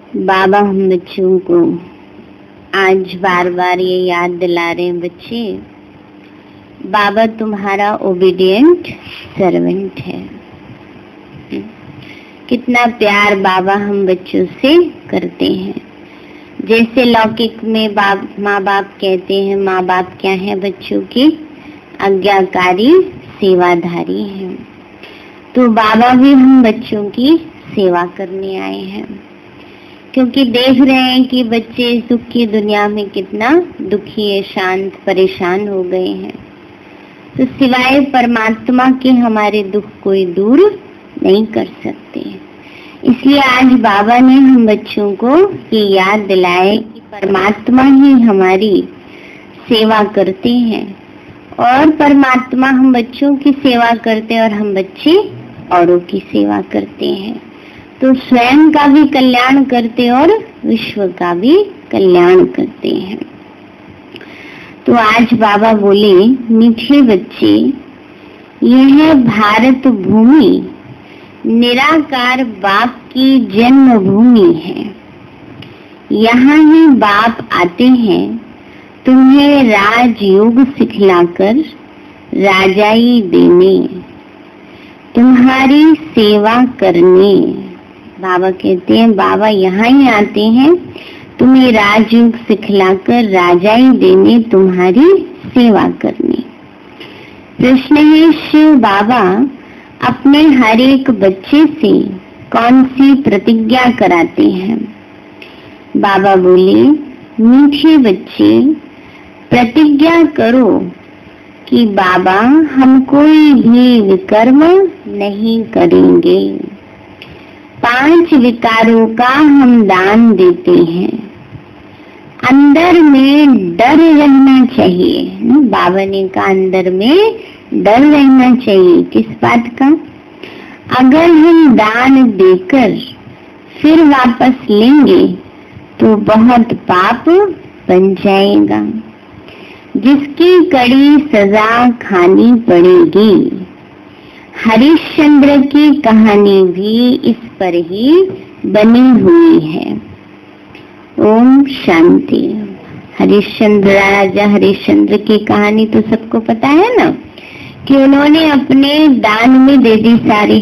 बाबा हम बच्चों को आज बार बार ये याद दिला रहे हैं, बच्चे बाबा तुम्हारा ओबीडिएंट सर्वेंट है। कितना प्यार बाबा हम बच्चों से करते हैं। जैसे लौकिक में माँ बाप कहते हैं, माँ बाप क्या है बच्चों की? आज्ञाकारी सेवाधारी हैं। तो बाबा भी हम बच्चों की सेवा करने आए हैं, क्योंकि देख रहे हैं कि बच्चे सुख की दुनिया में कितना दुखी है, शांत परेशान हो गए हैं। तो सिवाय परमात्मा के हमारे दुख कोई दूर नहीं कर सकते। इसलिए आज बाबा ने हम बच्चों को ये याद दिलाए कि परमात्मा ही हमारी सेवा करते हैं और परमात्मा हम बच्चों की सेवा करते हैं और हम बच्चे औरों की सेवा करते हैं। तो स्वयं का भी कल्याण करते और विश्व का भी कल्याण करते हैं। तो आज बाबा बोले, मीठे बच्चे, यह भारत भूमि निराकार बाप की जन्मभूमि है। यहाँ ही बाप आते हैं तुम्हें राजयोग सिखलाकर राजाई देने, तुम्हारी सेवा करने। बाबा कहते हैं बाबा यहाँ ही आते हैं तुम्हें राजयोग सिखलाकर राजाई देने, तुम्हारी सेवा करने। प्रश्न है, शिव बाबा अपने हर एक बच्चे से कौन सी प्रतिज्ञा कराते हैं? बाबा बोले, मीठे बच्चे, प्रतिज्ञा करो कि बाबा हम कोई भी विकर्म नहीं करेंगे। 5 विकारों का हम दान देते हैं। अंदर में डर रहना चाहिए। बाबा ने कहा अंदर में डर रहना चाहिए। किस बात का? अगर हम दान देकर फिर वापस लेंगे तो बहुत पाप बन जाएगा, जिसकी कड़ी सजा खानी पड़ेगी। हरिश्चंद्र की कहानी भी इस पर ही बनी हुई है। ओम शांति। हरिश्चंद्र, राजा हरिश्चंद्र की कहानी तो सबको पता है ना, कि उन्होंने अपने दान में दे दी सारी।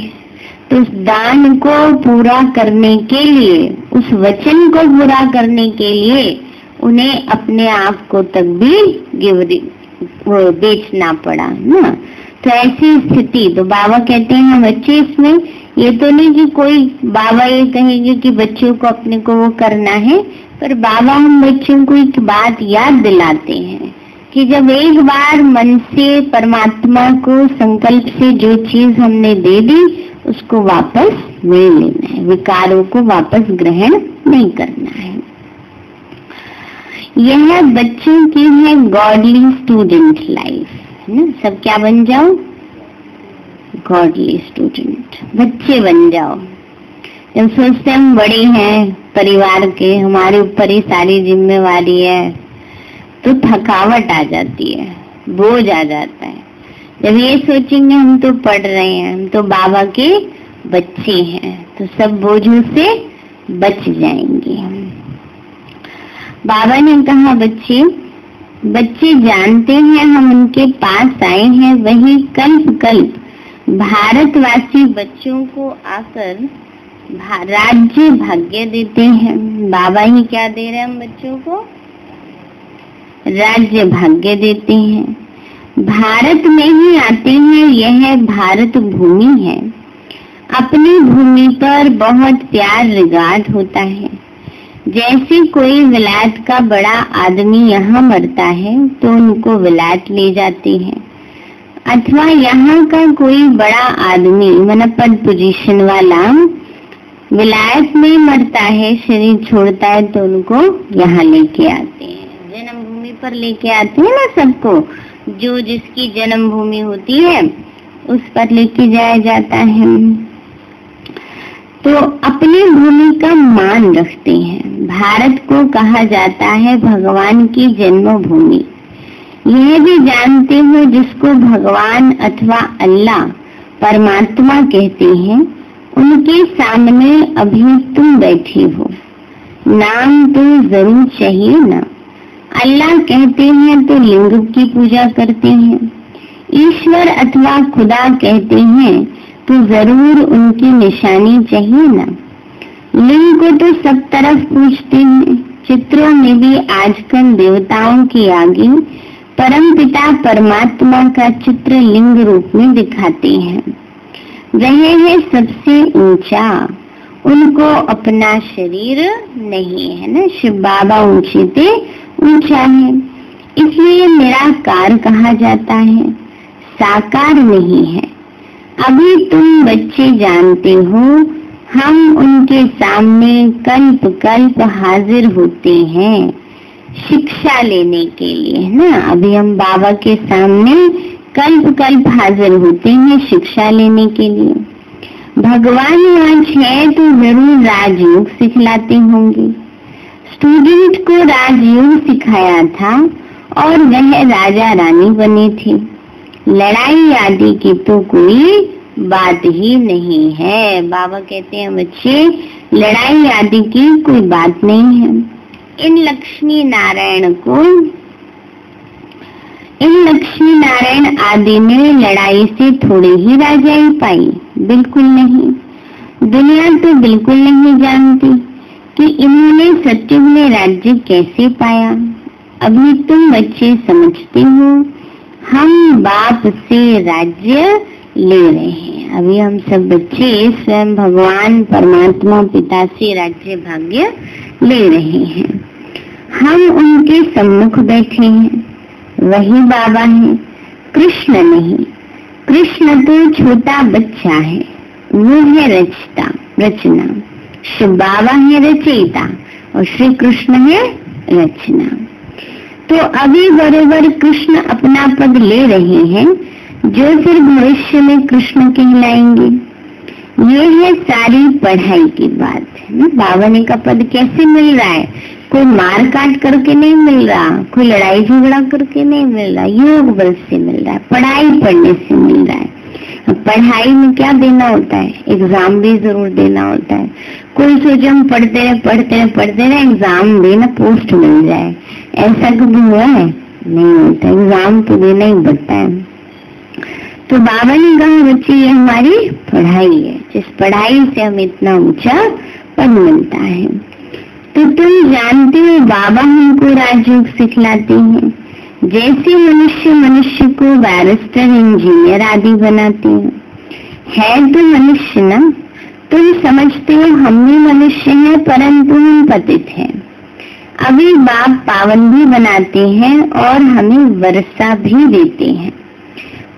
तो उस दान को पूरा करने के लिए, उस वचन को पूरा करने के लिए उन्हें अपने आप को तक भी बेचना पड़ा ना। तो ऐसी स्थिति, तो बाबा कहते हैं बच्चे, इसमें ये तो नहीं कि कोई बाबा ये कहेंगे कि बच्चों को अपने को वो करना है, पर बाबा हम बच्चों को एक बात याद दिलाते हैं कि जब एक बार मन से परमात्मा को संकल्प से जो चीज हमने दे दी उसको वापस ले लेना है, विकारों को वापस ग्रहण नहीं करना है। यह बच्चों की है गॉडली स्टूडेंट लाइफ, है ना। सब क्या बन जाओ? गॉडली स्टूडेंट, बच्चे बन जाओ। जब सोचते हम बड़े हैं परिवार के, हमारे ऊपर ही सारी जिम्मेवारी है, तो थकावट आ जाती है, बोझ आ जाता है। जब ये सोचेंगे हम तो पढ़ रहे हैं, हम तो बाबा के बच्चे हैं, तो सब बोझों से बच जाएंगे। बाबा ने कहा बच्चे, बच्चे जानते हैं हम उनके पास आए हैं, वही कल्प कल्प भारतवासी बच्चों को आकर राज्य भाग्य देते हैं। बाबा ही क्या दे रहे हैं हम बच्चों को? राज्य भाग्य देते हैं। भारत में ही आते हैं, यह भारत भूमि है। अपनी भूमि पर बहुत प्यार रिगार्ड होता है। जैसे कोई विलायत का बड़ा आदमी यहाँ मरता है तो उनको विलायत ले जाते हैं, अथवा यहाँ का कोई बड़ा आदमी मतलब पद पोजीशन वाला विलायत में मरता है, शरीर छोड़ता है, तो उनको यहाँ लेके आते हैं, जन्मभूमि पर लेके आते हैं ना सबको। जो जिसकी जन्मभूमि होती है उस पर लेके जाया जाता है। तो अपनी भूमि का मान रखते हैं। भारत को कहा जाता है भगवान की जन्मभूमि। यह भी जानते हो जिसको भगवान अथवा अल्लाह परमात्मा कहते हैं, उनके सामने अभी तुम बैठे हो। नाम तो जरूर चाहिए ना। अल्लाह कहते हैं तो लिंग की पूजा करते हैं, ईश्वर अथवा खुदा कहते हैं तो जरूर उनकी निशानी चाहिए ना। लिंग को तो सब तरफ पूजते हैं, चित्रों में भी आजकल देवताओं के आगे परमपिता परमात्मा का चित्र लिंग रूप में दिखाते हैं। वह है सबसे ऊंचा, उनको अपना शरीर नहीं है ना। शिव बाबा ऊंचे थे, ऊंचा है, इसलिए निराकार कहा जाता है, साकार नहीं है। अभी तुम बच्चे जानते हो, हम उनके सामने कल्प कल्प हाजिर होते हैं शिक्षा लेने के लिए, है ना। अभी हम बाबा के सामने कल्प कल्प हाजिर होते हैं शिक्षा लेने के लिए। भगवान आज है तो जरूर राजयोग सिखलाते होंगे। स्टूडेंट को राजयोग सिखाया था और वह राजा रानी बने थे। लड़ाई आदि की तो कोई बात ही नहीं है। बाबा कहते हैं बच्चे, लड़ाई आदि की कोई बात नहीं है। इन लक्ष्मी नारायण आदि ने लड़ाई से थोड़े ही राजाई पाई, बिल्कुल नहीं। दुनिया तो बिल्कुल नहीं जानती कि इन्होंने सत्युग में राज्य कैसे पाया। अभी तुम बच्चे समझते हो, हम बाप से राज्य ले रहे हैं। अभी हम सब बच्चे स्वयं भगवान परमात्मा पिता से राज्य भाग्य ले रहे हैं। हम उनके सम्मुख बैठे हैं, वही बाबा है, कृष्ण नहीं। कृष्ण तो छोटा बच्चा है, वो है रचना। शिव बाबा है रचयिता और श्री कृष्ण है रचना। तो अभी बरोबर कृष्ण अपना पद ले रहे हैं, जो फिर भविष्य में कृष्ण कहलाएंगे। ये है सारी पढ़ाई की बात है। बाबा ने का पद कैसे मिल रहा है? कोई मार काट करके नहीं मिल रहा, कोई लड़ाई झगड़ा करके नहीं मिल रहा, योग बल से मिल रहा है, पढ़ाई पढ़ने से मिल रहा है। पढ़ाई में क्या देना होता है? एग्जाम भी जरूर देना होता है। कोई सोचे हम पढ़ते रहे एग्जाम देना पोस्ट मिल जाए, ऐसा कभी हुआ है? नहीं होता, एग्जाम तो देना ही पड़ता है। तो बाबा ने कहा बच्चे ये हमारी पढ़ाई है, जिस पढ़ाई से हमें इतना ऊंचा पद मिलता है। तो तुम जानते हो बाबा हमको राजयोग सिखलाते हैं। जैसे मनुष्य को बैरिस्टर इंजीनियर आदि बनाते हैं, है तो मनुष्य ना। तुम समझते हो हम भी मनुष्य हैं, परंतु हम पतित हैं। अभी बाप पावन भी बनाते हैं और हमें वर्षा भी देते हैं।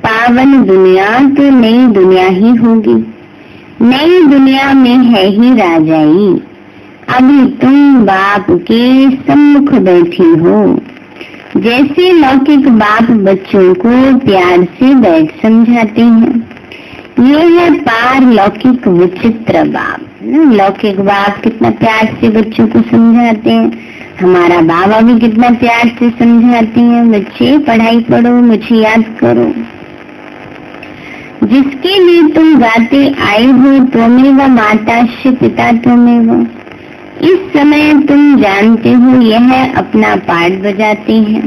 पावन दुनिया तो नई दुनिया ही होगी, नई दुनिया में है ही राजाई। अभी तुम बाप के सम्मुख बैठी हो। जैसे लौकिक बाप बच्चों को प्यार से बैठ समझाते हैं, ये है पार लौकिक विचित्र बाप। लौकिक बाप कितना प्यार से बच्चों को समझाते हैं, हमारा बाबा भी कितना प्यार से समझाते हैं, बच्चे पढ़ाई पढ़ो, मुझे याद करो। जिसके लिए तुम गाते आए हो, त्वमेव माता श्री पिता त्वमेव। इस समय तुम जानते हो यह अपना पाठ बजाते हैं।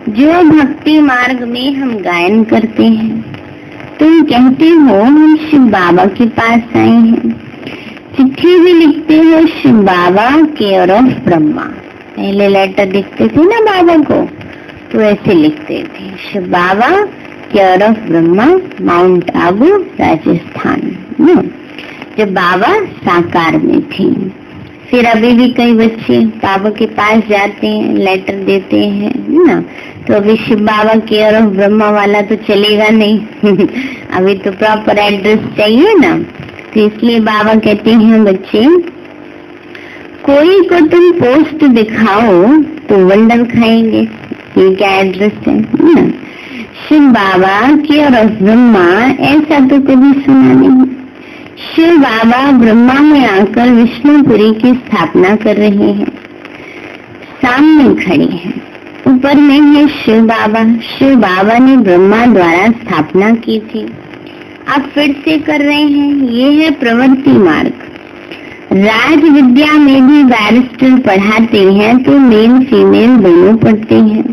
जो भक्ति मार्ग में हम गायन करते हैं, तुम कहते हो हम शिव बाबा के पास आए हैं। चिट्ठी भी लिखते हो शिव बाबा केयर ऑफ ब्रह्मा। पहले लेटर लिखते थे ना बाबा को, तो ऐसे लिखते थे Shiv Baba care of Brahma, Mount Abu, Rajasthan, जब बाबा साकार में थे। फिर अभी भी कई बच्चे बाबा के पास जाते हैं, लेटर देते हैं ना, तो अभी शिव बाबा केयर ऑफ ब्रह्मा वाला तो चलेगा नहीं अभी तो प्रॉपर एड्रेस चाहिए ना। तो इसलिए बाबा कहते हैं बच्चे, कोई को तुम पोस्ट दिखाओ तो वंडर खाएंगे, ये क्या एड्रेस है ना। शिव बाबा केयर ऑफ ब्रह्मा ऐसा तो कभी सुना नहीं। शिव बाबा ब्रह्मा में आकर विष्णुपुरी की स्थापना कर रहे हैं, सामने खड़े हैं, ऊपर में है शिव बाबा। शिव बाबा ने ब्रह्मा द्वारा स्थापना की थी, अब फिर से कर रहे हैं। ये है प्रवृत्ति मार्ग। राज विद्या में भी बैरिस्टर पढ़ाते हैं तो मेल फीमेल दोनों पढ़ते हैं।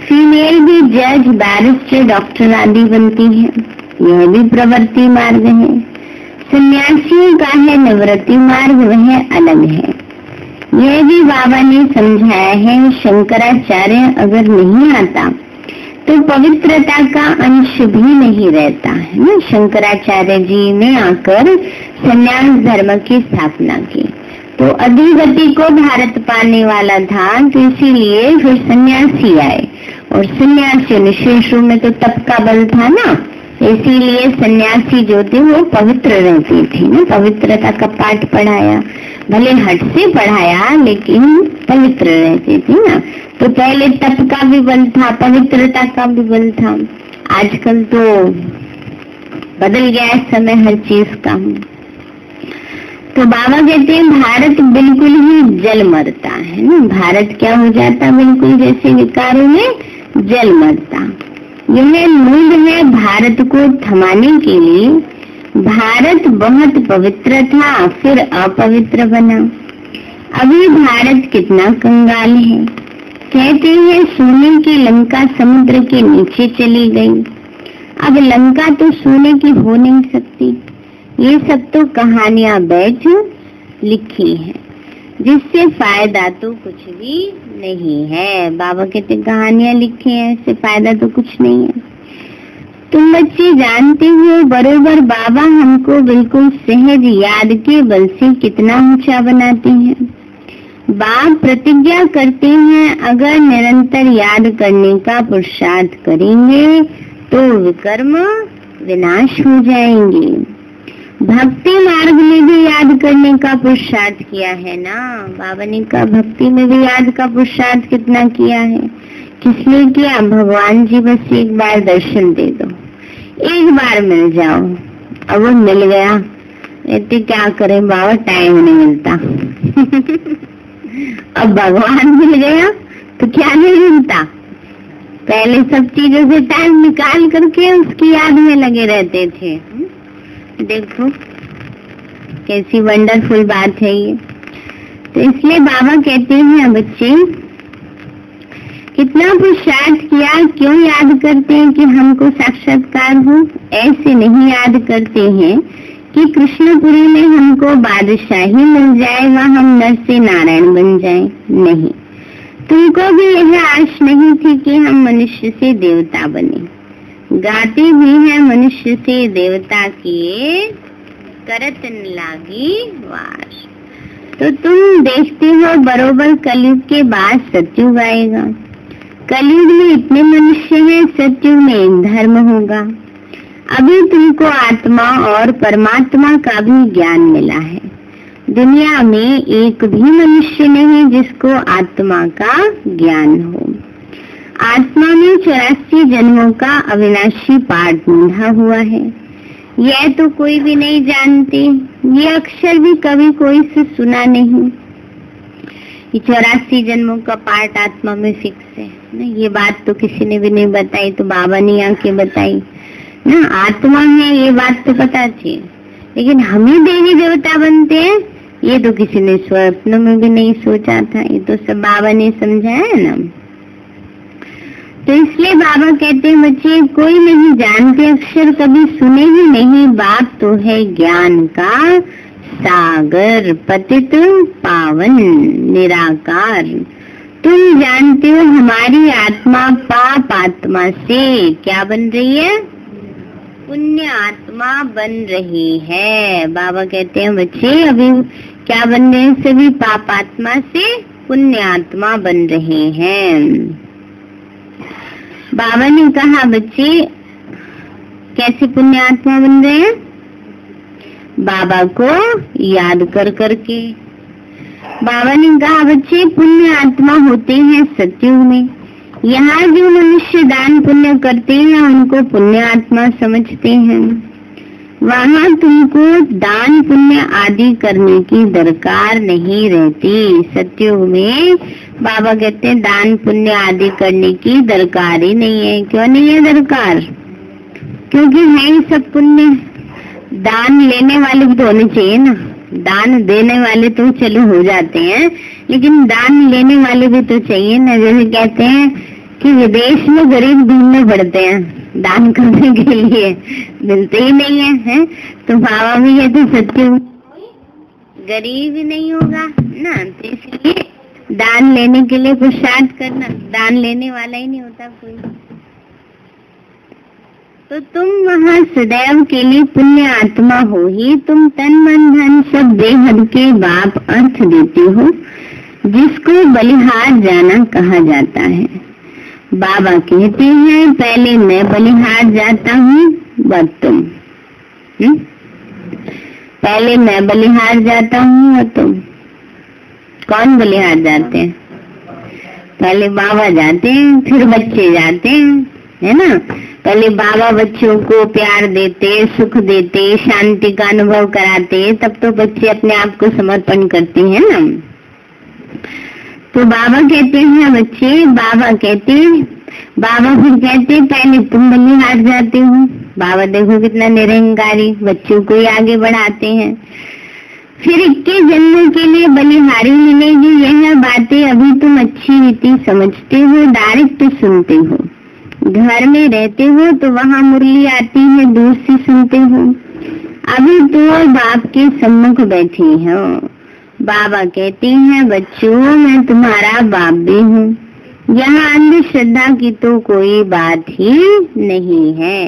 फीमेल भी जज, बैरिस्टर, डॉक्टर आदि बनती है। यह भी प्रवृत्ति मार्ग है। सन्यासियों का है निवृत्ति मार्ग, वह अलग है। यह भी बाबा ने समझाया है। शंकराचार्य अगर नहीं आता तो पवित्रता का अंश भी नहीं रहता है ना। शंकराचार्य जी ने आकर सन्यास धर्म की स्थापना की तो अधिगति को भारत पाने वाला था, तो इसीलिए फिर सन्यासी आए और सन्यासी निश्चय में तो तप का बल था ना, इसीलिए सन्यासी जो थे वो पवित्र रहती थी ना। पवित्रता का पाठ पढ़ाया, भले हट से पढ़ाया लेकिन पवित्र रहती थी ना। तो पहले तप का भी बल था, पवित्रता का भी बल था। आजकल तो बदल गया है समय हर चीज का। तो बाबा कहते हैं भारत बिल्कुल ही जल मरता है ना। भारत क्या हो जाता, बिल्कुल जैसे विकारों में जल मरता। यह मूल है भारत को थमाने के लिए। भारत बहुत पवित्र था, फिर अपवित्र बना। अभी भारत कितना कंगाल है। कहते हैं सोने की लंका समुद्र के नीचे चली गई। अब लंका तो सोने की हो नहीं सकती। ये सब तो कहानियां बैठ लिखी है, जिससे फायदा तो कुछ भी नहीं है। बाबा कहते कहानियां लिखी है, इससे फायदा तो कुछ नहीं है। तुम बच्चे जानते हो बरोबर बाबा हमको बिल्कुल सहज याद के बल से कितना ऊंचा बनाते हैं। बाप प्रतिज्ञा करते हैं अगर निरंतर याद करने का पुरुषार्थ करेंगे तो विकर्म विनाश हो जाएंगे। भक्ति मार्ग में भी याद करने का पुरुषार्थ किया है ना। बाबा ने कहा भक्ति में भी याद का पुरुषार्थ कितना किया है। किसने किया? भगवान जी बस एक बार दर्शन दे दो, एक बार मिल जाओ। अब वो मिल गया, इतने क्या करें बाबा, टाइम नहीं मिलता। अब भगवान मिल गया तो क्या नहीं मिलता। पहले सब चीजों से टाइम निकाल करके उसकी याद में लगे रहते थे। देखो कैसी वंडरफुल बात है ये। तो इसलिए बाबा कहते हैं बच्चे कितना पुरुषार्थ किया, क्यों याद करते हैं कि हमको साक्षात्कार हो। ऐसे नहीं याद करते हैं कि कृष्णपुरी में हमको बादशाही मिल जाए, वहाँ हम नर से नारायण बन जाए। नहीं, तुमको भी यह आश नहीं थी कि हम मनुष्य से देवता बने। गाते भी हैं मनुष्य से देवता किए, करत न लागी वास। तो तुम देखते हो बरोबर कलयुग के बाद सतयुग आएगा। कलयुग में इतने मनुष्य हैं, सतयुग में धर्म होगा। अभी तुमको आत्मा और परमात्मा का भी ज्ञान मिला है। दुनिया में एक भी मनुष्य नहीं जिसको आत्मा का ज्ञान हो। आत्मा में 84 जन्मों का अविनाशी पाठ बंधा हुआ है। यह तो कोई भी नहीं जानते, ये अक्षर भी कभी कोई से सुना नहीं। ये 84 जन्मों का पाठ आत्मा में फिक्स है ना। ये बात तो किसी ने भी नहीं बताई, तो बाबा ने आके बताई ना। आत्मा है ये बात तो पता थी, लेकिन हम ही देवी देवता बनते हैं ये तो किसी ने स्वप्न में भी नहीं सोचा था। ये तो सब बाबा ने समझाया है ना। तो इसलिए बाबा कहते हैं बच्चे कोई नहीं जानते, अक्षर कभी सुने ही नहीं। बाप तो है ज्ञान का सागर, पतित पावन निराकार। तुम जानते हो हमारी आत्मा पाप आत्मा से क्या बन रही है? पुण्य आत्मा बन रही है। बाबा कहते हैं बच्चे अभी क्या बन रहे हैं? सभी पाप आत्मा से पुण्य आत्मा बन रहे हैं। बाबा ने कहा बच्चे कैसे पुण्य आत्मा बन रहे हैं? बाबा को याद कर करके। बाबा ने कहा बच्चे पुण्य आत्मा होते हैं सतयुग में। यहाँ जो मनुष्य दान पुण्य करते हैं उनको पुण्य आत्मा समझते हैं। वहाँ तुमको दान पुण्य आदि करने की दरकार नहीं रहती। सतयुग में बाबा कहते हैं दान पुण्य आदि करने की दरकार ही नहीं है। क्यों नहीं है दरकार? क्योंकि है ही सब पुण्य। दान लेने वाले भी तो होने चाहिए ना। दान देने वाले तो चलो हो जाते हैं, लेकिन दान लेने वाले भी तो चाहिए ना। जैसे कहते हैं कि विदेश में गरीब ढूंढने पड़ते हैं दान करने के लिए, मिलते ही नहीं है? तो बाबा भी कहते सत्य गरीब ही नहीं होगा ना, तो इसलिए दान लेने के लिए पुरुषार्थ करना, दान लेने वाला ही नहीं होता कोई। तो तुम वहाँ सदैव के लिए पुण्य आत्मा हो ही, तुम तन मन धन सब बेहद के बाप अर्थ देते हो, जिसको बलिहार जाना कहा जाता है। बाबा कहते हैं पहले मैं बलिहार जाता हूँ व तुम, पहले मैं बलिहार जाता हूँ और तुम। कौन बलिहार जाते हैं? पहले बाबा जाते हैं, फिर बच्चे जाते हैं, है ना। पहले बाबा बच्चों को प्यार देते, सुख देते, शांति का अनुभव कराते, तब तो बच्चे अपने आप को समर्पण करते हैं ना। तो बाबा कहते हैं बच्चे, बाबा कहते हैं, बाबा फिर कहते हैं पहले तुम बलिहार जाते हो। बाबा देखो कितना निरंकारी, बच्चों को ही आगे बढ़ाते हैं। फिर 21 जन्मों के लिए बलिहारी मिलेगी, यह बातें अभी तुम अच्छी रीति समझते हो, डायरेक्ट सुनते हो। घर में रहते हो तो वहाँ मुरली आती है, दूर से सुनते हो। अभी तो बाप के सम्मुख बैठे हो। बाबा कहते हैं बच्चों मैं तुम्हारा बाप भी हूँ, यहाँ अंधश्रद्धा की तो कोई बात ही नहीं है।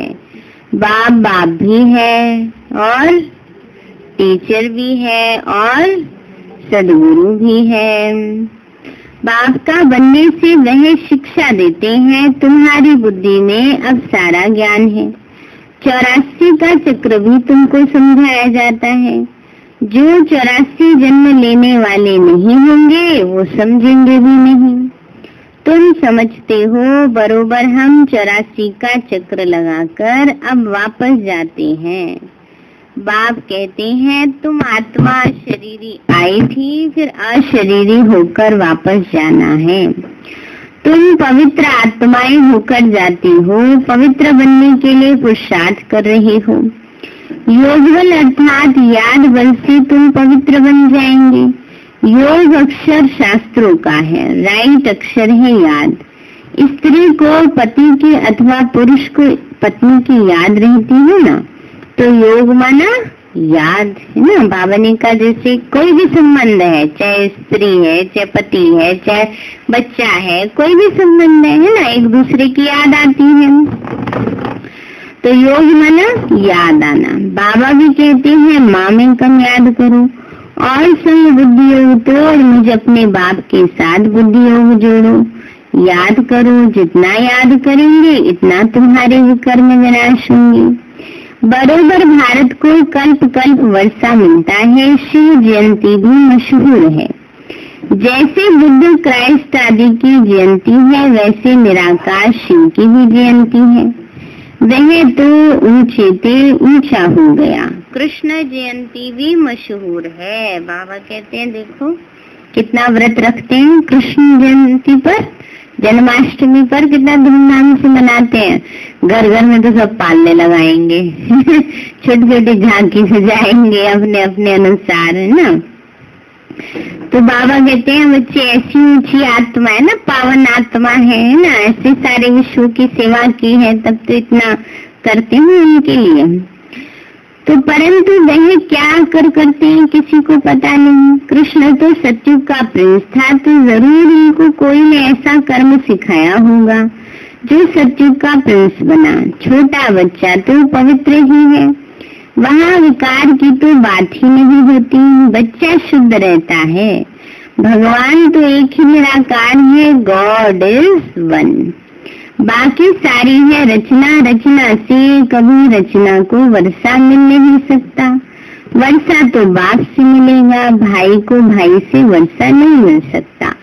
बाप बाप भी है और टीचर भी है और सदगुरु भी है। बाप का बनने से वह शिक्षा देते हैं, तुम्हारी बुद्धि में अब सारा ज्ञान है। 84 का चक्र भी तुमको समझाया जाता है। जो 84 जन्म लेने वाले नहीं होंगे वो समझेंगे भी नहीं। तुम समझते हो बरोबर हम 84 का चक्र लगाकर अब वापस जाते हैं। बाप कहते हैं तुम आत्मा शरीरी आई थी, फिर अशरीरी होकर वापस जाना है। तुम पवित्र आत्माएं होकर जाती हो, पवित्र बनने के लिए पुरुषार्थ कर रहे हो। योग बल अर्थात याद बल से तुम पवित्र बन जाएंगे। योग अक्षर शास्त्रों का है, राइट अक्षर है याद। स्त्री को पति की अथवा पुरुष को पत्नी की याद रहती है ना, तो योग माना याद है ना। बाबा ने कहा जैसे कोई भी संबंध है, चाहे स्त्री है, चाहे पति है, चाहे बच्चा है, कोई भी संबंध है ना, एक दूसरे की याद आती है। तो योग माना याद आना। बाबा भी कहते हैं माँ में कम याद करो और संग बुद्धि योग तोड़, मुझे अपने बाप के साथ बुद्धि योग जोड़ो। याद करो, जितना याद करेंगे इतना तुम्हारे विकर्म विनाश होंगे। बरोबर भारत को कल्प कल्प वर्षा मिलता है। शिव जयंती भी मशहूर है। जैसे बुद्ध क्राइस्ट आदि की जयंती है, वैसे निराकार शिव की भी जयंती है। वह तो ऊंचे ते ऊंचा हो गया। कृष्ण जयंती भी मशहूर है। बाबा कहते हैं देखो कितना व्रत रखते हैं कृष्ण जयंती पर, जन्माष्टमी पर कितना धूमधाम से मनाते हैं। घर घर में तो सब पालने लगाएंगे छोटी छोटी झांकी से जाएंगे अपने अपने अनुसार, है ना। तो बाबा कहते हैं बच्चे ऐसी ऊंची आत्मा है ना, पावन आत्मा है ना, ऐसे सारे विश्व की सेवा की है, तब तो इतना करते हैं उनके लिए। तो परंतु वह क्या करते हैं किसी को पता नहीं। कृष्ण तो सत्युग का प्रिंस था, तो जरूर इनको कोई ने ऐसा कर्म सिखाया होगा जो सत्युग का प्रिंस बना। छोटा बच्चा तो पवित्र ही है, वहाँ विकार की तो बात ही नहीं होती, बच्चा शुद्ध रहता है। भगवान तो एक ही निराकार है, गॉड इज वन। बाकी सारी है रचना, रचना से कभी रचना को वर्षा मिल नहीं सकता। वर्षा तो बाप से मिलेगा, भाई को भाई से वर्षा नहीं मिल सकता।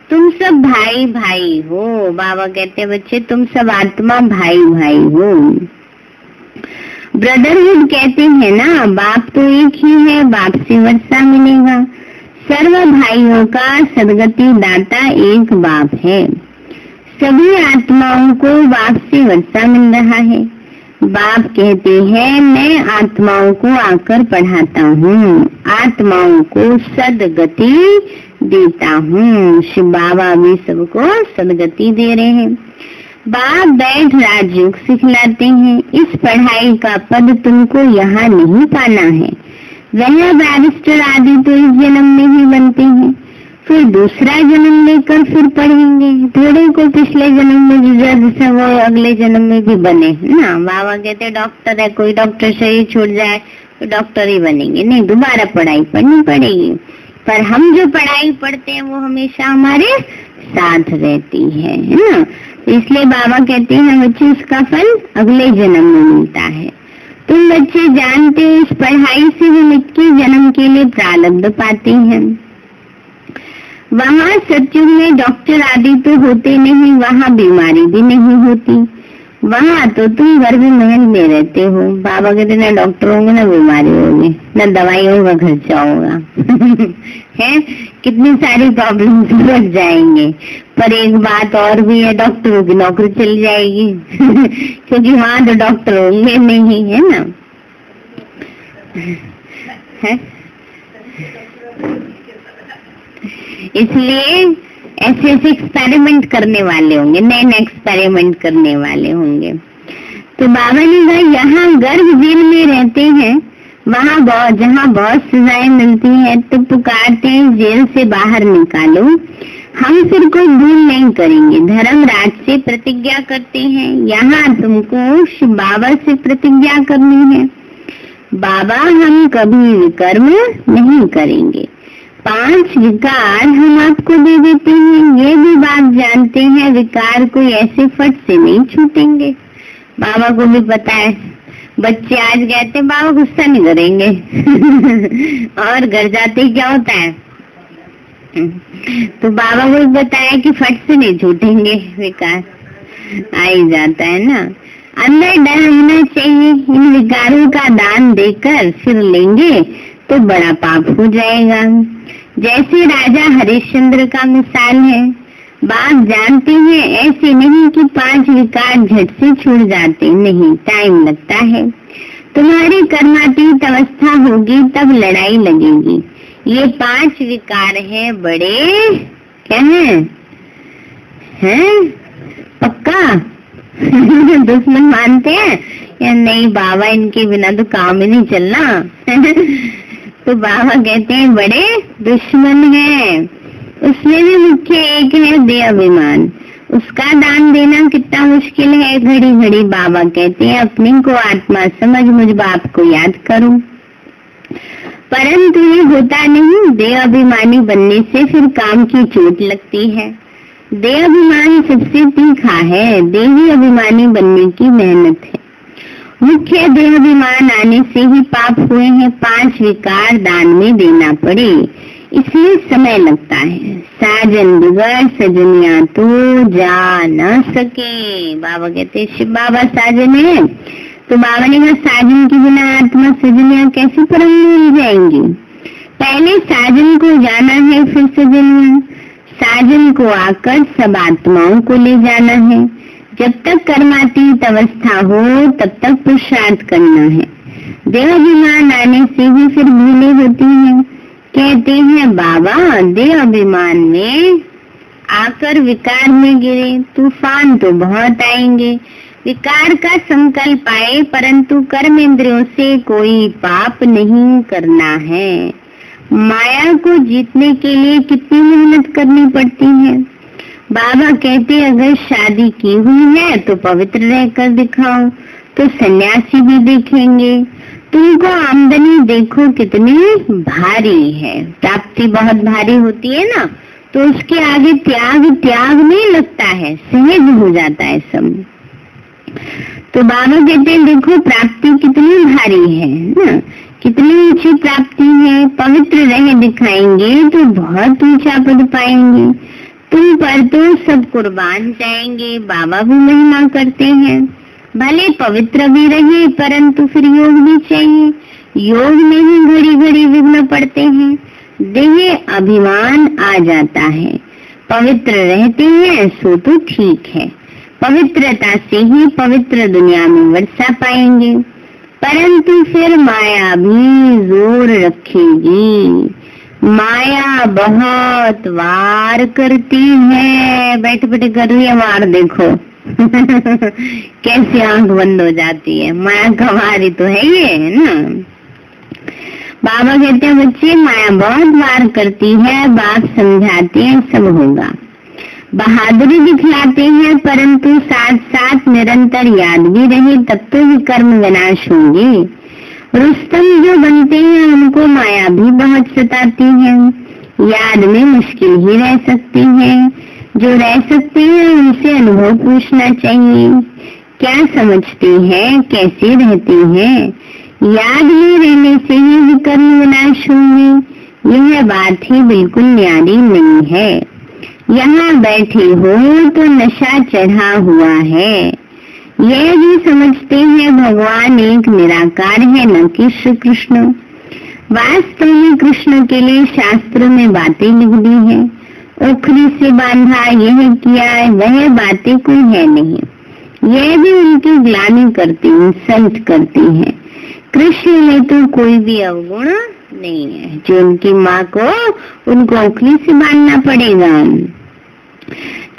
तुम सब भाई भाई हो। बाबा कहते बच्चे तुम सब आत्मा भाई भाई हो। ब्रदरहुड कहते हैं ना, बाप तो एक ही है, बाप से वर्षा मिलेगा। सर्व भाइयों का सदगति दाता एक बाप है। सभी आत्माओं को बाप से वर्षा मिल रहा है। बाप कहते हैं मैं आत्माओं को आकर पढ़ाता हूँ, आत्माओं को सदगति देता हूँ। शिव बाबा भी सबको सदगति दे रहे हैं। बाप बैठ राजयोग सिखलाते हैं। इस पढ़ाई का पद तुमको यहाँ नहीं पाना है। वह बैरिस्टर आदि तो इस जन्म में ही बनते हैं, फिर दूसरा जन्म लेकर फिर पढ़ेंगे। थोड़े को पिछले जन्म में रिजर्व से वो अगले जन्म में भी बने ना। बाबा कहते डॉक्टर है, कोई डॉक्टर शरीर छूट जाए तो डॉक्टर ही बनेंगे, नहीं दोबारा पढ़ाई पढ़नी पड़ेगी। पर हम जो पढ़ाई पढ़ते हैं वो हमेशा हमारे साथ रहती है ना। तो इसलिए बाबा कहते हैं बच्चे इसका फल अगले जन्म में मिलता है। तुम बच्चे जानते हो इस पढ़ाई से हम 21 जन्म के लिए प्रारब्ध पाते हैं। वहाँ सत्युग में डॉक्टर आदि तो होते नहीं, वहाँ बीमारी भी नहीं होती। वहाँ तो तुम गर्भ महल में रहते हो। बाबा कहते ना डॉक्टर होंगे ना बीमारी होगी, ना दवाइयों का खर्चा होगा है कितनी सारी प्रॉब्लम बच जाएंगे। पर एक बात और भी है, डॉक्टरों की नौकरी चली जाएगी क्योंकि वहाँ तो डॉक्टर होंगे नहीं, है ना। है इसलिए ऐसे ऐसे एक्सपेरिमेंट करने वाले होंगे, नए नए एक्सपेरिमेंट करने वाले होंगे। तो बाबा ने कहा यहाँ गर्भ जेल में रहते हैं, वहाँ जहाँ बहुत सजाएं मिलती है तो पुकारते हैं जेल से बाहर निकालो। हम फिर कोई भूल नहीं करेंगे। धर्मराज से प्रतिज्ञा करते हैं, यहाँ तुमको शिव बाबा से प्रतिज्ञा करनी है। बाबा हम कभी विकर्म नहीं करेंगे। 5 विकार हम आपको दे देते हैं, ये भी बात जानते हैं विकार कोई ऐसे फट से नहीं छूटेंगे। बाबा को भी पता है। बच्चे आज कहते बाबा गुस्सा नहीं करेंगे और घर जाते क्या होता है तो बाबा को भी बताया कि फट से नहीं छूटेंगे, विकार आ ही जाता है ना। अंदर डर होना चाहिए। इन विकारों का दान देकर फिर लेंगे तो बड़ा पाप हो जाएगा। जैसे राजा हरिश्चंद्र का मिसाल है। बाप जानते हैं ऐसे नहीं कि 5 विकार झट से छूट जाते, नहीं, टाइम लगता है। तुम्हारी कर्मातीत अवस्था होगी तब लड़ाई लगेगी। ये 5 विकार है बड़े क्या है पक्का दुश्मन मानते हैं या नहीं बाबा, इनके बिना तो काम ही नहीं चलना तो बाबा कहते हैं बड़े दुश्मन है। उसमें भी मुख्य एक है देहाभिमान। उसका दान देना कितना मुश्किल है। घड़ी घड़ी बाबा कहते हैं अपने को आत्मा समझ, मुझ बाप को याद करो। परंतु ये होता नहीं। देहाभिमानी बनने से फिर काम की चोट लगती है। देहाभिमान सबसे तीखा है। देही अभिमानी बनने की मेहनत है। मुख्य देहाभिमान आने से ही पाप हुए हैं। 5 विकार दान में देना पड़े, इसलिए समय लगता है। साजन बिगड़ सजनिया तो जा न सके। बाबा कहते शिव बाबा साजन है, तो बाबा ने कहा साजन के बिना आत्मा सजनिया कैसे परम मिल जाएंगी। पहले साजन को जाना है, फिर सजनिया। साजन को आकर सब आत्माओं को ले जाना है। जब तक कर्मातीत अवस्था हो तब तक पुरुषार्थ करना है। देहाभिमान आने से भी फिर भूलें होती हैं। कहते हैं बाबा देहाभिमान में आकर विकार में गिरे, तूफान तो बहुत आएंगे। विकार का संकल्प आए परंतु कर्म इंद्रियों से कोई पाप नहीं करना है। माया को जीतने के लिए कितनी मेहनत करनी पड़ती है। बाबा कहते अगर शादी की हुई है तो पवित्र रहकर दिखाओ, तो सन्यासी भी देखेंगे। तुमको आमदनी देखो कितनी भारी है। प्राप्ति बहुत भारी होती है ना, तो उसके आगे त्याग नहीं लगता है, सहज हो जाता है सब। तो बाबा कहते हैं देखो प्राप्ति कितनी भारी है ना, कितनी ऊंची प्राप्ति है। पवित्र रह दिखाएंगे तो बहुत ऊंचा पद पाएंगे। तुम पर तो सब कुर्बान जाएंगे। बाबा भी महिमा करते हैं। भले पवित्र भी रहे परंतु फिर योग भी चाहिए। योग में ही घड़ी घड़ी विघ्न पड़ते हैं। देह अभिमान आ जाता है। पवित्र रहते हैं सो तो ठीक है, पवित्रता से ही पवित्र दुनिया में वर्षा पाएंगे। परंतु फिर माया भी जोर रखेगी। माया बहुत वार करती है। बैठे बैठे कर रही है वार, देखो कैसे आंख बंद हो जाती है। माया का वार ही तो है ये, है ना। बाबा कहते हैं बच्चे माया बहुत वार करती है, बाप समझाते हैं सब होगा। बहादुरी दिखलाते हैं, परंतु साथ साथ निरंतर याद भी रहे तब तो विकर्म विनाश होंगे। रुस्तम जो बनते हैं उनको माया भी बहुत सताती है। याद में मुश्किल ही रह सकती है। जो रह सकते हैं उनसे अनुभव पूछना चाहिए। क्या समझते हैं, कैसे रहते हैं? याद में रहने से ही विकर्म विनाश होंगे। यह बात ही बिल्कुल न्यारी नहीं है। यहाँ बैठे हो तो नशा चढ़ा हुआ है। यह भी समझते हैं भगवान एक निराकार है, न कि श्री कृष्ण। वास्तव में कृष्ण के लिए शास्त्रों में बातें लिख दी है। ओखली से बांधा, यह किया, वह बातें कोई है नहीं। यह भी उनकी ग्लानि करती, इंसल्ट करती है। कृष्ण में तो कोई भी अवगुण नहीं है। जो उनकी माँ को उनको ओखली से बांधना पड़ेगा।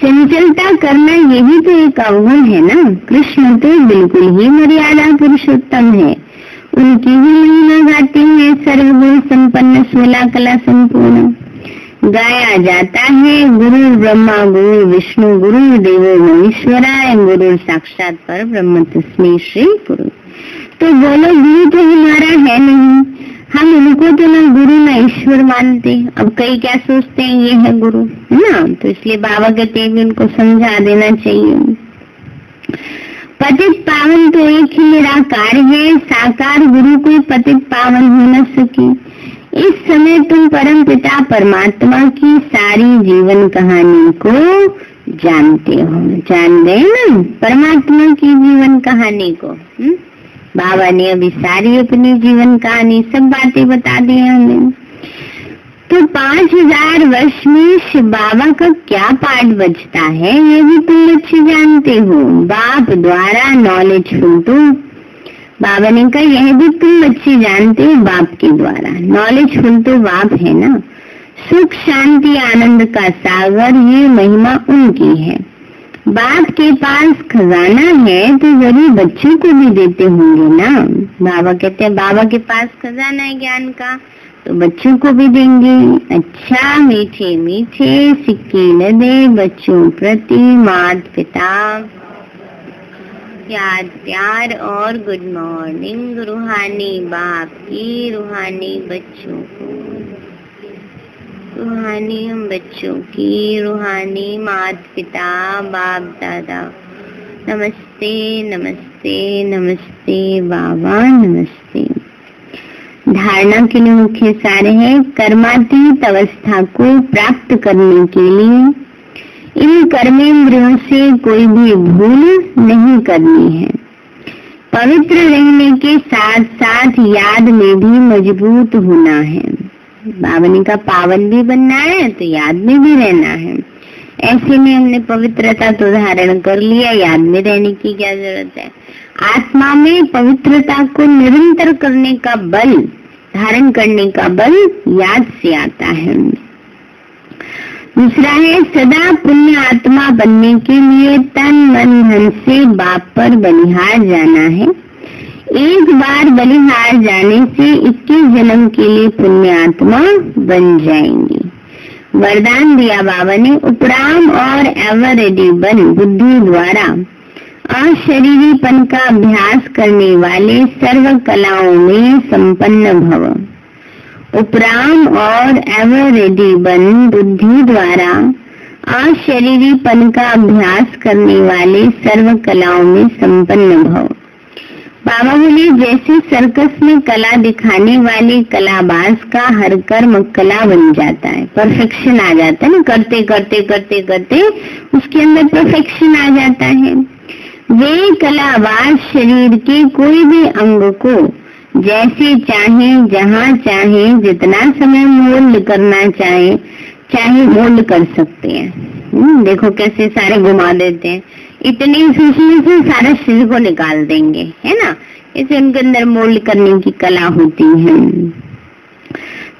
चंचलता करना यही तो एक अवगुण है ना। कृष्ण तो बिल्कुल ही मर्यादा पुरुषोत्तम है। उनकी ही महिमा गाते हैं, सर्वगुण संपन्न 16 कला संपूर्ण। गाया जाता है गुरु ब्रह्मा गुरु विष्णु गुरु देवो महेश्वराय गुरु साक्षात पर ब्रह्म तस्मै श्री गुरु। तो बोलो गुरु तो हमारा है नहीं, हम उनको तो न गुरु न ईश्वर मानते। अब कई क्या सोचते हैं ये है गुरु, है ना। तो इसलिए बाबा कहते हैं उनको समझा देना चाहिए। पतित पावन तो एक ही निराकार है। साकार गुरु कोई पतित पावन हो न सके। इस समय तुम परम पिता परमात्मा की सारी जीवन कहानी को जानते हो। जान गए ना परमात्मा की जीवन कहानी को। बाबा ने अभी सारी अपनी जीवन कहानी सब बातें बता दी हमें। तो 5000 वर्ष में शिव बाबा का क्या पाठ बचता है ये भी तुम अच्छे जानते हो। बाप द्वारा नॉलेज फुलटू, बाबा ने कहा यह भी तुम अच्छे जानते हो। बाप के द्वारा नॉलेज फुल तो बाप है ना। सुख शांति आनंद का सागर, ये महिमा उनकी है। बाप के पास खजाना है तो जरूर बच्चों को भी देते होंगे ना। बाबा कहते हैं बाबा के पास खजाना है ज्ञान का, तो बच्चों को भी देंगे। अच्छा मीठे मीठे सिक्के न दे बच्चों प्रति माता पिता याद प्यार और गुड मॉर्निंग। रूहानी बाप की, रूहानी बच्चों को, रूहानी हम बच्चों की, रूहानी माता पिता बाप दादा। नमस्ते नमस्ते नमस्ते बाबा नमस्ते। धारणा के लिए मुख्य सार है कर्मातीत अवस्था को प्राप्त करने के लिए इन कर्मेंद्रियों से कोई भी भूल नहीं करनी है। पवित्र रहने के साथ साथ याद में भी मजबूत होना है। बाबा ने कहा पावन भी बनना है तो याद में भी रहना है। ऐसे में हमने पवित्रता तो धारण कर लिया, याद में रहने की क्या जरूरत है। आत्मा में पवित्रता को निरंतर करने का बल, धारण करने का बल याद से आता है। दूसरा है सदा पुण्य आत्मा बनने के लिए तन मन धन से बाप पर बलिहार जाना है। एक बार बलिहार जाने से 21 जन्म के लिए पुण्य आत्मा बन जाएंगे। वरदान दिया बाबा ने, उपराम और एवर रेडी बन बुद्धि द्वारा अशरीरीपन का अभ्यास करने वाले सर्व कलाओं में संपन्न भव। उपराम और एवर रेडी बन बुद्धि द्वारा अशरीरीपन का अभ्यास करने वाले सर्व कलाओं में संपन्न भव। बाबा बोले जैसे सर्कस में कला दिखाने वाले कलाबाज का हर कर्म कला बन जाता है, परफेक्शन आ जाता है ना। करते करते करते करते उसके अंदर परफेक्शन आ जाता है। वे कलाबाज शरीर के कोई भी अंग को जैसे चाहे, जहाँ चाहे, जितना समय मोल्ड करना चाहे मोल्ड कर सकते हैं। देखो कैसे सारे घुमा देते हैं। इतने उसमें से सारा सिर को निकाल देंगे, है ना। इसे उनके अंदर मोल्ड करने की कला होती है।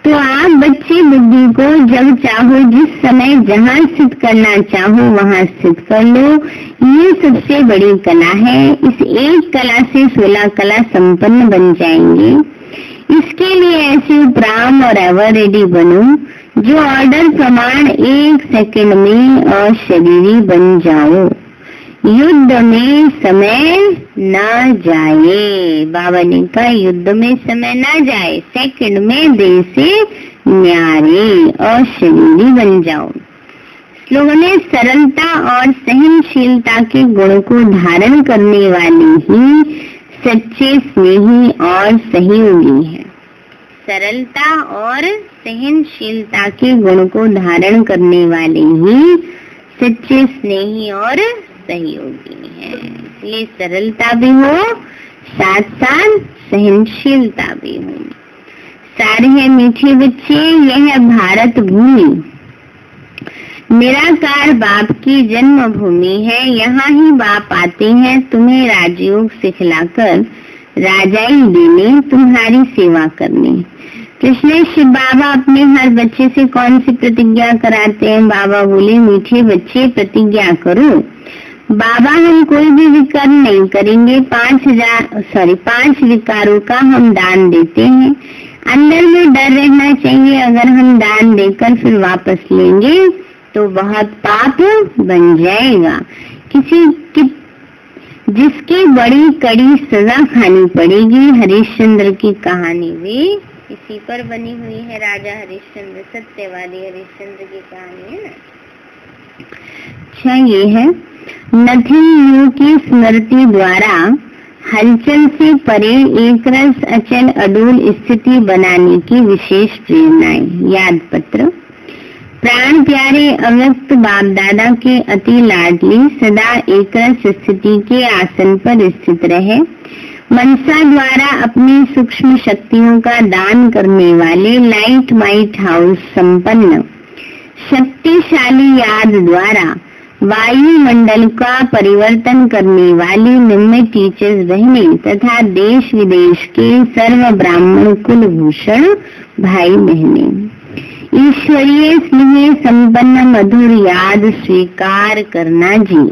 तो आप बच्चे बुद्धि को जब चाहो, जिस समय जहाँ स्थित करना चाहो वहाँ स्थित कर लो। ये सबसे बड़ी कला है। इस एक कला से 16 कला संपन्न बन जाएंगे। इसके लिए ऐसे उपराम और एवर रेडी बनो जो ऑर्डर प्रमाण 1 सेकंड में और शरीरी बन जाओ। युद्ध में समय न जाए। बाबा ने कहा युद्ध में समय न जाए, सेकंड में देह से न्यारे और शरीरी बन जाओ। स्लोगन है सरलता और सहनशीलता के गुण को धारण करने वाले ही सच्चे स्नेही और सहयोगी है। सरलता और सहनशीलता के गुण को धारण करने वाले ही सच्चे स्नेही और सहयोगी है। इसलिए सरलता भी हो, साथ साथ सहनशीलता भी हो। सारे हैं मीठे बच्चे, यह है भारत भूमि, निराकार बाप की जन्म भूमि है। यहाँ ही बाप आते हैं तुम्हें राजयोग सिखलाकर राजाई देने, तुम्हारी सेवा करने। कृष्ण शिव बाबा अपने हर बच्चे से कौन सी प्रतिज्ञा कराते हैं? बाबा बोले मीठे बच्चे प्रतिज्ञा करो। बाबा हम कोई भी विकार नहीं करेंगे। 5 विकारों का हम दान देते हैं। अंदर में डर रहना चाहिए, अगर हम दान देकर फिर वापस लेंगे तो बहुत पाप बन जाएगा। जिसकी बड़ी कड़ी सजा खानी पड़ेगी। हरिश्चंद्र की कहानी भी इसी पर बनी हुई है। राजा हरिश्चंद्र, सत्यवादी हरिश्चंद्र की कहानी है ना। अच्छा, ये है नथिंग न्यू की स्मृति द्वारा हलचल से परे एक रस अचल अडूल स्थिति बनाने की विशेष प्रेरणाएं। याद पत्र। प्राण प्यारे अव्यक्त बाप दादा के अति लाडली सदा एक रस स्थिति के आसन पर स्थित रहे। मनसा द्वारा अपनी सूक्ष्म शक्तियों का दान करने वाले लाइट माइट हाउस संपन्न शक्तिशाली याद द्वारा वायुमंडल का परिवर्तन करने वाली निम्न टीचर्स बहने तथा देश विदेश के सर्व ब्राह्मण कुलभूषण भाई बहने, ईश्वरीय स्नेह संपन्न मधुर याद स्वीकार करना जी।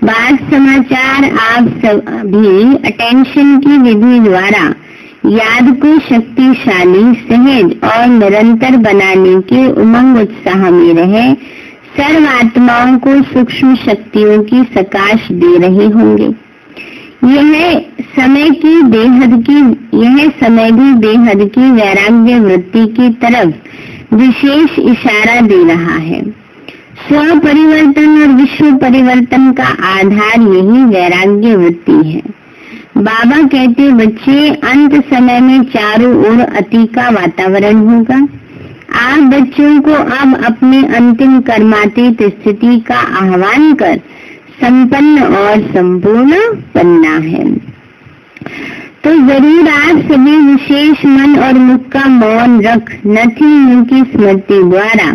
बात समाचार आप सभी अटेंशन की विधि द्वारा याद को शक्तिशाली, सहज और निरंतर बनाने के उमंग उत्साह में रहे सर्व आत्माओं को सूक्ष्म शक्तियों की सकाश दे रहे होंगे। यह समय भी बेहद की वैराग्य वृत्ति की तरफ विशेष इशारा दे रहा है। स्व परिवर्तन और विश्व परिवर्तन का आधार यही वैराग्य वृत्ति है। बाबा कहते बच्चे अंत समय में चारों ओर अति का वातावरण होगा। आप बच्चों को अब अपने अंतिम कर्मातीत स्थिति का आह्वान कर संपन्न और संपूर्ण बनना है। तो जरूर आप सभी विशेष मन और मुख का मौन रख नथिंग न्यू की स्मृति द्वारा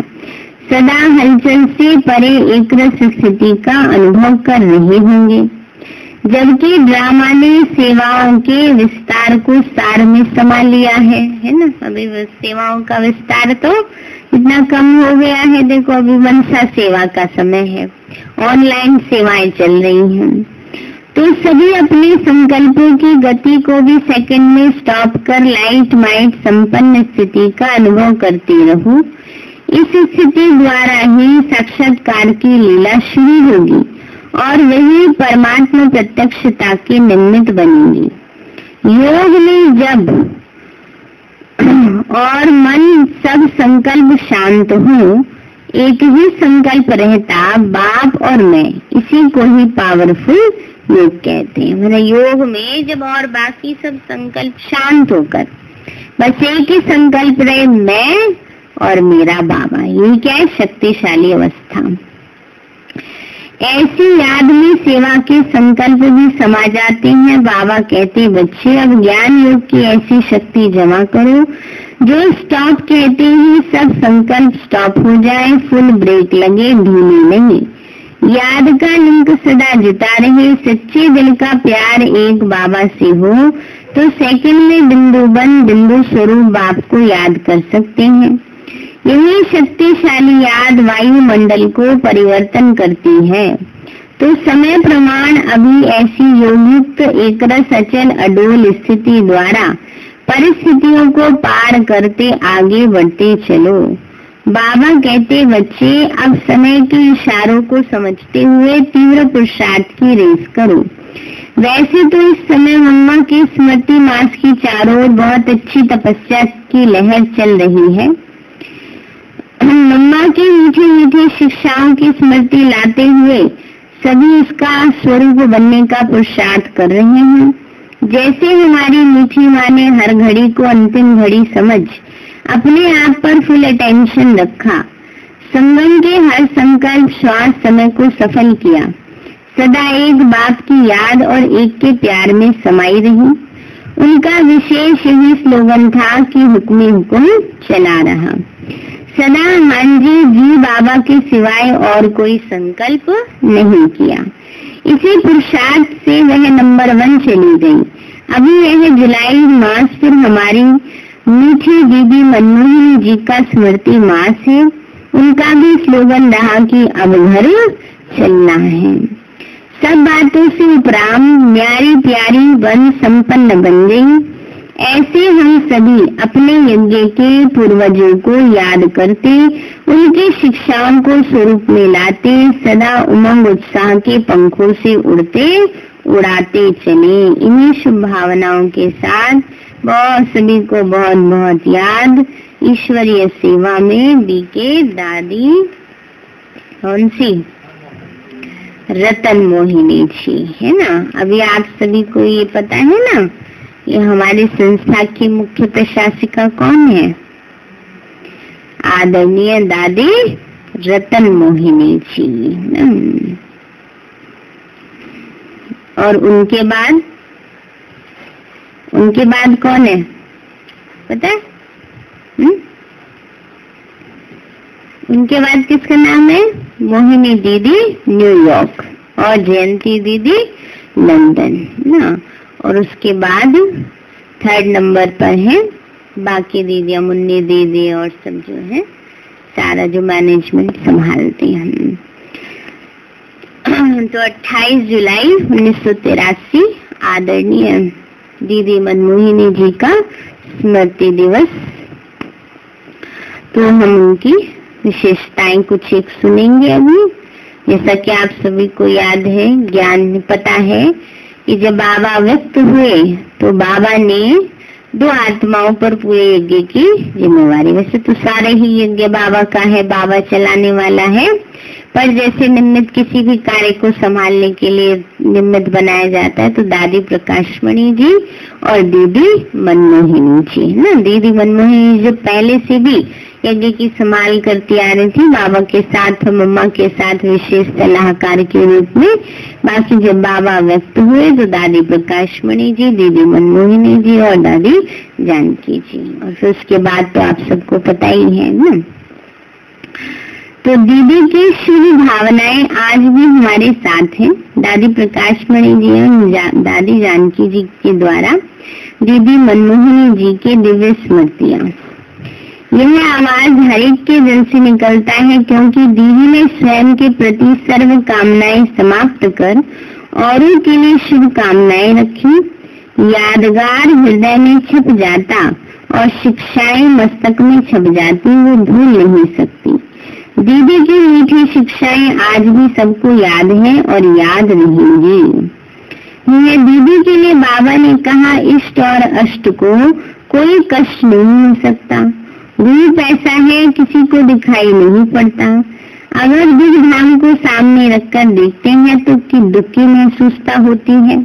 सदा हलचल से परे एक रस स्थिति का अनुभव कर रहे होंगे। जबकि ड्रामा ने सेवाओं के विस्तार को सार में समा लिया है ना। अभी सेवाओं का विस्तार तो इतना कम हो गया है। देखो अभी मनसा सेवा का समय है, ऑनलाइन सेवाएं चल रही हैं। तो सभी अपने संकल्पों की गति को भी सेकंड में स्टॉप कर लाइट माइट संपन्न स्थिति का अनुभव करते रहो। इस स्थिति द्वारा ही साक्षात्कार की लीला शुरू होगी और वही परमात्मा प्रत्यक्षता के निमित्त बनेंगी। योग में जब और मन सब संकल्प शांत हो, एक ही संकल्प रहता बाप और मैं, इसी को ही पावरफुल योग कहते हैं। मतलब योग में जब और बाकी सब संकल्प शांत होकर बस एक ही संकल्प रहे, मैं और मेरा बाबा, ये क्या है? शक्तिशाली अवस्था। ऐसी याद में सेवा के संकल्प भी समा जाते हैं। बाबा कहते बच्चे अब ज्ञान योग की ऐसी शक्ति जमा करो जो स्टॉप कहते ही सब संकल्प स्टॉप हो जाए, फुल ब्रेक लगे, ढीले नहीं। याद का लिंक सदा जुटा रहे, सच्चे दिल का प्यार एक बाबा से हो तो सेकंड में बिंदु बन बिंदु स्वरूप बाप को याद कर सकते हैं। यही शक्तिशाली याद वायुमंडल को परिवर्तन करती है। तो समय प्रमाण अभी ऐसी योगयुक्त एकरस अचल अडोल स्थिति द्वारा परिस्थितियों को पार करते आगे बढ़ते चलो। बाबा कहते बच्चे अब समय के इशारों को समझते हुए तीव्र पुरुषार्थ की रेस करो। वैसे तो इस समय मम्मा की स्मृति मास की चारों ओर बहुत अच्छी तपस्या की लहर चल रही है। मम्मा की मीठी मीठी शिक्षाओं की स्मृति लाते हुए सभी इसका स्वरूप बनने का पुरुषार्थ कर रहे हैं। जैसे हमारी मीठी माँ ने हर घड़ी को अंतिम घड़ी समझ अपने आप पर फुल अटेंशन रखा, संगम के हर संकल्प श्वास समय को सफल किया, सदा एक बाप की याद और एक के प्यार में समाई रही। उनका विशेष यही स्लोगन था कि हुक्म हुक्म चला रहा। सदा हांजी जी बाबा के सिवाय और कोई संकल्प नहीं किया। इसी पुरुषार्थ से वह नंबर 1 चली गई। अभी यह जुलाई मास फिर हमारी मीठी दीदी मनमोहन जी का स्मृति मास है। उनका भी स्लोगन रहा कि अब घर चलना है। सब बातों से उपराम प्यारी प्यारी बन संपन्न बन गई। ऐसे हम सभी अपने यज्ञ के पूर्वजों को याद करते, उनकी शिक्षाओं को स्वरूप में लाते, सदा उमंग उत्साह के पंखों से उड़ाते चले। इन्हीं शुभ भावनाओं के साथ बहुत सभी को बहुत बहुत याद। ईश्वरीय सेवा में बीके दादी कौन सी रतन मोहिनी जी है ना। अभी आप सभी को ये पता है ना, ये हमारी संस्था की मुख्य प्रशासिका कौन है? आदरणीय दादी रतन मोहिनी जी। और उनके बाद कौन है पता है? उनके बाद किसका नाम है? मोहिनी दीदी न्यूयॉर्क और जयंती दीदी लंदन ना। और उसके बाद 3rd नंबर पर है बाकी दीदियां, मुन्नी दीदी और सब जो है सारा जो मैनेजमेंट संभालते हैं। तो 28 जुलाई 1983 आदरणीय दीदी मनमोहिनी जी का स्मृति दिवस। तो हम उनकी विशेषताएं कुछ एक सुनेंगे अभी। जैसा कि आप सभी को याद है, ज्ञान पता है कि जब बाबा व्यक्त हुए तो बाबा ने 2 आत्माओं पर पूरे यज्ञ की जिम्मेवारी, वैसे तो सारे ही यज्ञ बाबा का है, बाबा चलाने वाला है, पर जैसे निमित्त किसी भी कार्य को संभालने के लिए निमित्त बनाया जाता है तो दादी प्रकाशमणि जी और दीदी मनमोहिनी जी ना। दीदी मनमोहिनी जो पहले से भी यज्ञ की संभाल करती आ रही थी बाबा के साथ, मम्मा के साथ विशेष सलाहकार के रूप में। बाकी जब बाबा व्यक्त हुए तो दादी प्रकाशमणि जी, दीदी मनमोहिनी जी और दादी जानकी जी। और फिर उसके बाद तो आप सबको पता ही है ना। तो दीदी की शुभ भावनाएं आज भी हमारे साथ हैं। दादी प्रकाशमणि जी और दादी जानकी जी के द्वारा दीदी मनमोहिनी जी के दिव्य स्मृतियां। यह आवाज हर एक के दिल से निकलता है, क्योंकि दीदी ने स्वयं के प्रति सर्व कामनाएं समाप्त कर औरों के लिए शुभ कामनाएं रखी। यादगार हृदय में छप जाता और शिक्षाएं मस्तक में छप जाती, वो भूल नहीं सकती। दीदी की मीठी शिक्षाएं आज भी सबको याद है और याद रहेंगी। यह दीदी के लिए बाबा ने कहा, इष्ट और अष्ट को कोई कष्ट नहीं हो सकता। रूप ऐसा है किसी को दिखाई नहीं पड़ता। अगर दिव्य धाम को सामने रखकर देखते हैं तो कि दुखी महसूसता होती है,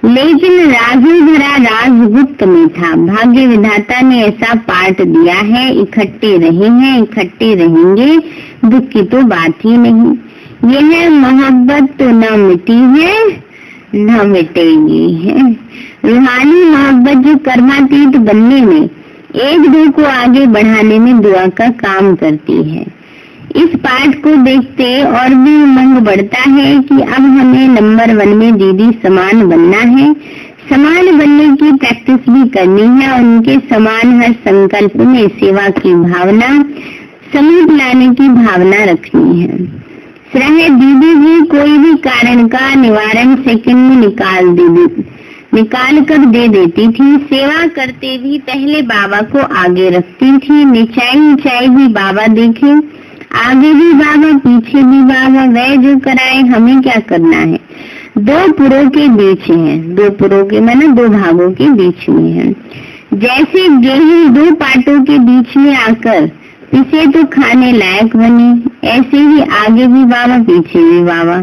लेकिन राजू भरा राज गुप्त में था। भाग्य विधाता ने ऐसा पाठ दिया है, इकट्ठे रहे हैं, इकट्ठे रहेंगे, दुख की तो बात ही नहीं। यह मोहब्बत तो न मिटी है न मिटेगी है। रूहानी मोहब्बत जो कर्मातीत बनने में, एक दो को आगे बढ़ाने में दुआ का काम करती है। इस पाठ को देखते और भी उमंग बढ़ता है कि अब हमें नंबर 1 में दीदी समान बनना है, समान बनने की प्रैक्टिस भी करनी है, उनके समान हर संकल्प में सेवा की भावना, समीप लाने की भावना रखनी है। चाहे दीदी जी कोई भी कारण का निवारण सेकंड में निकाल कर दे देती थी। सेवा करते भी पहले बाबा को आगे रखती थी। ऊंचाई भी बाबा देखे, आगे भी बाबा, पीछे भी बाबा। वह जो कराए, हमें क्या करना है। 2 पुरों के बीच है, 2 पुरों के माने 2 भागों के बीच में है। जैसे गेहूं 2 पाटों के बीच में आकर पिसे तो खाने लायक बनी, ऐसे ही आगे भी बाबा, पीछे भी बाबा।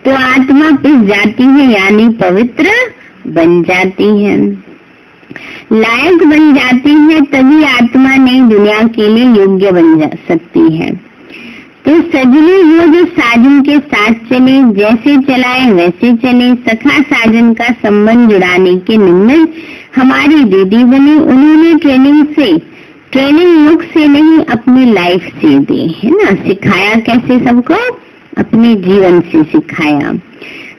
तो आत्मा पिस जाती है, यानी पवित्र बन जाती है, लायक बन जाती है, तभी आत्मा नई दुनिया के लिए योग्य बन जा सकती है। तो सजनी वो जो साजन के साथ चले, जैसे चलाए वैसे चले, सखा साजन का संबंध जुड़ाने के निमित्त हमारी दीदी बनी। उन्होंने ट्रेनिंग मुख से नहीं, अपनी लाइफ से दी है ना। सिखाया कैसे सबको, अपने जीवन से सिखाया।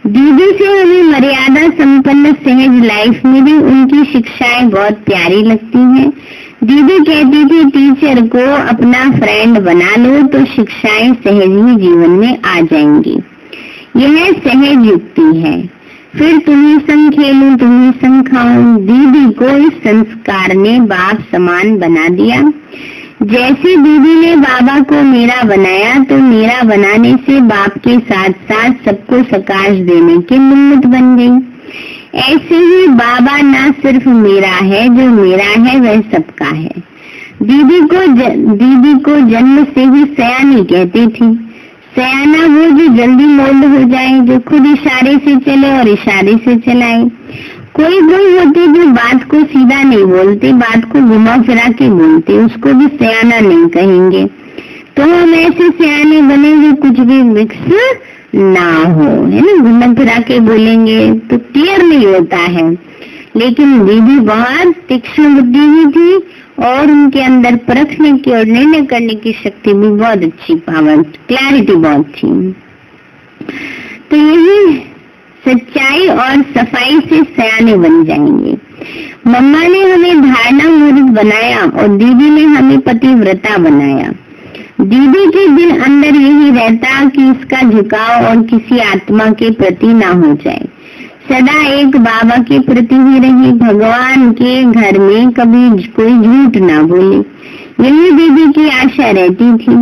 दीदी से हमें मर्यादा संपन्न सहज लाइफ मिली। उनकी शिक्षाएं बहुत प्यारी लगती हैं। दीदी कहती थी टीचर को अपना फ्रेंड बना लो तो शिक्षाएं सहज ही जीवन में आ जाएंगी। यह सहज युक्ति है। फिर तुम्हें संग खेलूं, तुम्हें संग खाऊं। दीदी को इस संस्कार ने बाप समान बना दिया। जैसे दीदी ने बाबा को मेरा बनाया, तो मेरा बनाने से बाप के साथ साथ सबको सकाश देने के निमित्त बन गई। ऐसे ही बाबा ना सिर्फ मेरा है, जो मेरा है वह सबका है। दीदी को जन्म से ही सयानी कहती थी। सयाना वो जो जल्दी मोल्ड हो जाए, जो खुद इशारे से चले और इशारे से चलाए। कोई होते जो बात को सीधा नहीं बोलते, बात को घुमा फिरा के बोलते, उसको भी सयाना नहीं कहेंगे। तो हम ऐसे सयाने बनेंगे कुछ भी मिक्स ना हो, है ना। घुमा फिरा के बोलेंगे तो क्लियर नहीं होता है। लेकिन दीदी बहुत तीक्ष्ण बुद्धि भी थी और उनके अंदर परखने की और निर्णय करने की शक्ति भी बहुत अच्छी, पावर, क्लैरिटी बहुत थी। तो यही सच्चाई और सफाई से सयाने बन जाएंगे। मम्मा ने हमें धारणा मूर्ख बनाया और दीदी ने हमें पतिव्रता बनाया। दीदी के दिल अंदर यही रहता कि इसका झुकाव और किसी आत्मा के प्रति ना हो जाए, सदा एक बाबा के प्रति ही रहे, भगवान के घर में कभी कोई झूठ ना बोले। यही दीदी की आशा रहती थी।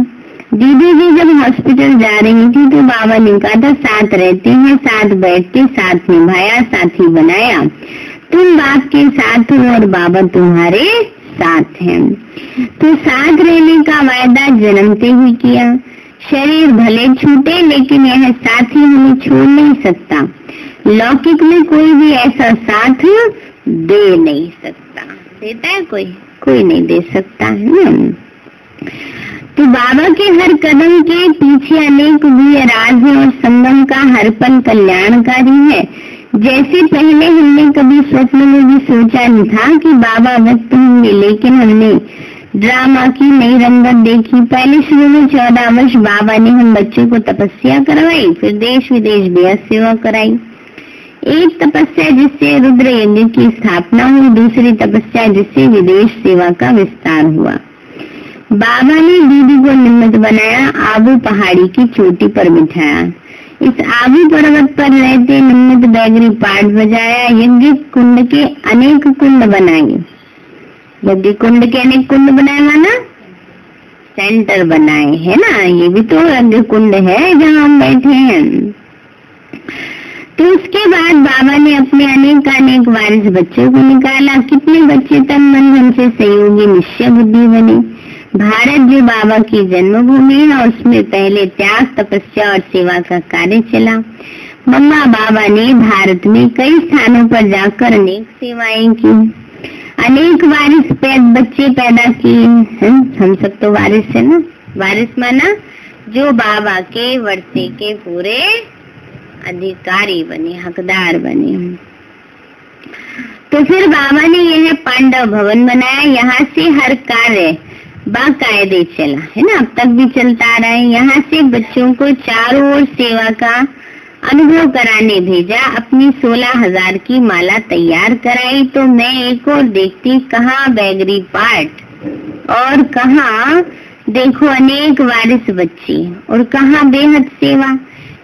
दीदी जी जब हॉस्पिटल जा रही थी तो बाबा ने कहा था साथ रहते हैं, साथ बैठते, साथ निभाया, साथी बनाया। तुम बाप के साथ हो और बाबा तुम्हारे साथ हैं। तो साथ रहने का वायदा जन्मते ही किया। शरीर भले छूटे लेकिन यह साथी हमें छोड़ नहीं सकता। लौकिक में कोई भी ऐसा साथ दे नहीं सकता। देता है कोई नहीं दे सकता है ना। तो बाबा के हर कदम के पीछे अनेक भी राज है और संगम का हर पल कल्याणकारी है। जैसे पहले हमने कभी स्वप्न में भी सोचा नहीं था कि बाबा व्यक्त होंगे, लेकिन हमने ड्रामा की नई रंगत देखी। पहले शुरू में 14 वर्ष बाबा ने हम बच्चों को तपस्या करवाई, फिर देश विदेश बेहद सेवा कराई। एक तपस्या जिससे रुद्र यज्ञ की स्थापना हुई, दूसरी तपस्या जिससे विदेश सेवा का विस्तार हुआ। बाबा ने दीदी को निमित्त बनाया, आबू पहाड़ी की चोटी पर बिठाया। इस आबू पर्वत पर रहते निमित्त बैगरी पाठ बजाया। यज्ञ कुंड के अनेक कुंड बनाए। यज्ञ कुंड के अनेक कुंड बनाए माना सेंटर बनाए, है ना। ये भी तो यज्ञ कुंड है जहाँ हम बैठे हैं। तो उसके बाद बाबा ने अपने अनेक वारिस बच्चों को निकाला। कितने बच्चे तन मन धन से सहयोगी निश्चय बुद्धि बने। भारत जो बाबा की जन्मभूमि है और उसमें पहले त्याग, तपस्या और सेवा का कार्य चला। मम्मा बाबा ने भारत में कई स्थानों पर जाकर अनेक सेवाएं की, अनेक वारिस बच्चे पैदा किए। हम सब तो वारिस है ना। वारिस माना जो बाबा के वर्षे के पूरे अधिकारी बने, हकदार बने। तो फिर बाबा ने यह पांडव भवन बनाया। यहाँ से हर कार्य बाकायदे चला है ना, अब तक भी चलता रहा है। यहाँ से बच्चों को चारों ओर सेवा का अनुभव कराने भेजा। अपनी 16,000 की माला तैयार कराई तो मैं एक और देखती, कहाँ बैगरी पाठ और कहाँ देखो अनेक वारिस बच्चे और कहाँ बेहद सेवा।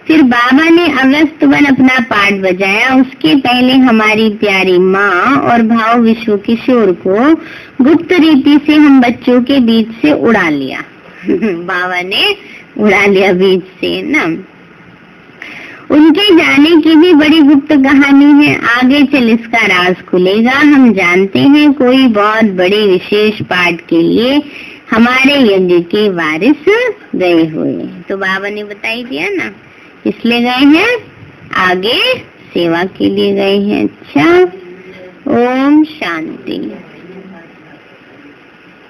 फिर बाबा ने अगस्त वन अपना पाठ बजाया। उसके पहले हमारी प्यारी माँ और भाव विश्व किशोर को गुप्त रीति से हम बच्चों के बीच से उड़ा लिया। बाबा ने उड़ा लिया बीच से ना। उनके जाने की भी बड़ी गुप्त कहानी है, आगे चल इसका राज खुलेगा। हम जानते हैं कोई बहुत बड़े विशेष पाठ के लिए हमारे यज्ञ के वारिस गए हुए। तो बाबा ने बताई दिया ना, इसलिए गए हैं, आगे सेवा के लिए गए हैं। अच्छा, ओम शांति।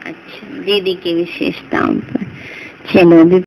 अच्छा, दीदी की विशेषताओं पर चलो अभी